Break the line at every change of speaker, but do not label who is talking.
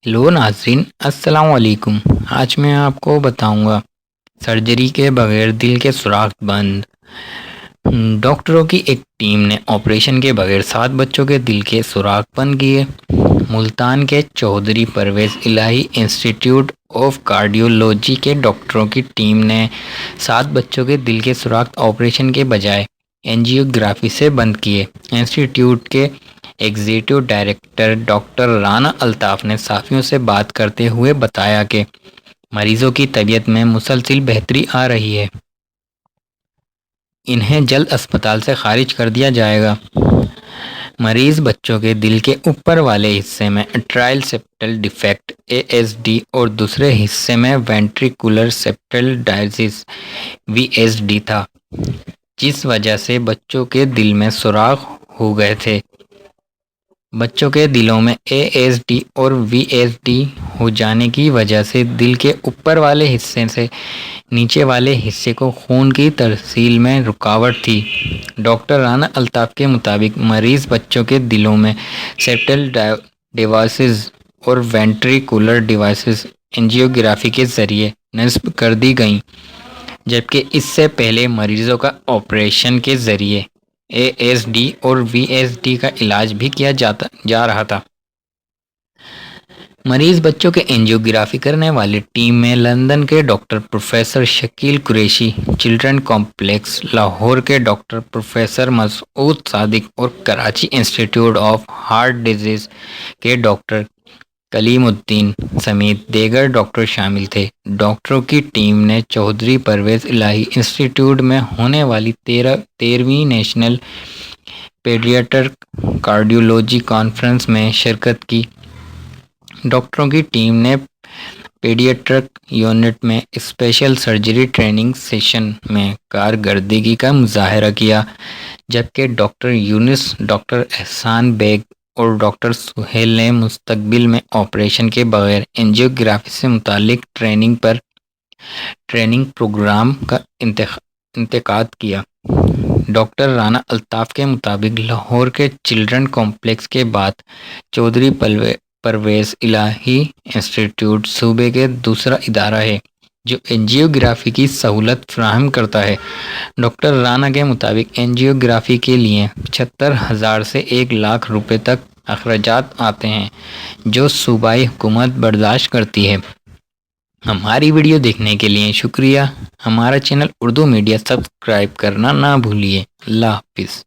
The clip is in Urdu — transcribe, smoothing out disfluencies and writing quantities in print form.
ہیلو ناظرین، السلام علیکم۔ آج میں آپ کو بتاؤں گا سرجری کے بغیر دل کے سوراخ بند۔ ڈاکٹروں کی ایک ٹیم نے آپریشن کے بغیر 7 بچوں کے دل کے سوراخ بند کیے۔ ملتان کے چودھری پرویز الہی انسٹی ٹیوٹ آف کارڈیولوجی کے ڈاکٹروں کی ٹیم نے 7 بچوں کے دل کے سوراخ آپریشن کے بجائے اینجیوگرافی سے بند کیے۔ انسٹی ٹیوٹ کے executive director doctor Rana Altaf نے صحافیوں سے بات کرتے ہوئے بتایا کہ مریضوں کی طبیعت میں مسلسل بہتری آ رہی ہے، انہیں جلد اسپتال سے خارج کر دیا جائے گا۔ مریض بچوں کے دل کے اوپر والے حصے میں اٹرائل سیپٹل ڈیفیکٹ (ASD) اور دوسرے حصے میں وینٹریکولر سیپٹل ڈائزیز (VSD) تھا، جس وجہ سے بچوں کے دل میں سوراخ ہو گئے تھے۔ بچوں کے دلوں میں ASD اور VSD ہو جانے کی وجہ سے دل کے اوپر والے حصے سے نیچے والے حصے کو خون کی ترسیل میں رکاوٹ تھی۔ ڈاکٹر رانا الطاف کے مطابق مریض بچوں کے دلوں میں سیپٹل ڈیوائسز اور وینٹریکولر ڈیوائسز اینجیوگرافی کے ذریعے نصب کر دی گئیں، جبکہ اس سے پہلے مریضوں کا آپریشن کے ذریعے ASD اور VSD کا علاج بھی کیا جا رہا تھا۔ مریض بچوں کے اینجیوگرافی کرنے والی ٹیم میں لندن کے doctor professor Shakeel Qureshi, children complex Lahore کے ڈاکٹر پروفیسر مسعود صادق اور کراچی انسٹی ٹیوٹ آف ہارٹ ڈیزیز کے ڈاکٹر کلیم الدین سمیت دیگر ڈاکٹر شامل تھے۔ ڈاکٹروں کی ٹیم نے چودھری پرویز الہی انسٹی ٹیوٹ میں ہونے والی 13ویں نیشنل پیڈیاٹرک کارڈیولوجی کانفرنس میں شرکت کی۔ ڈاکٹروں کی ٹیم نے پیڈیاٹرک یونٹ میں اسپیشل سرجری ٹریننگ سیشن میں کارکردگی کا مظاہرہ کیا، جبکہ ڈاکٹر یونس، ڈاکٹر احسان بیگ اور ڈاکٹر سہیل نے مستقبل میں آپریشن کے بغیر اینجیوگرافی سے متعلق ٹریننگ پروگرام کا انعقاد کیا۔ ڈاکٹر رانا الطاف کے مطابق لاہور کے چلڈرن کمپلیکس کے بعد چودھری پرویز الہی انسٹی ٹیوٹ صوبے کا دوسرا ادارہ ہے جو اینجیوگرافی کی سہولت فراہم کرتا ہے۔ ڈاکٹر رانا کے مطابق اینجیوگرافی کے لیے 75,000 سے 1,00,000 روپے تک اخراجات آتے ہیں، جو صوبائی حکومت برداشت کرتی ہے۔ ہماری ویڈیو دیکھنے کے لیے شکریہ۔ ہمارا چینل اردو میڈیا سبسکرائب کرنا نہ بھولیے۔ اللہ حافظ۔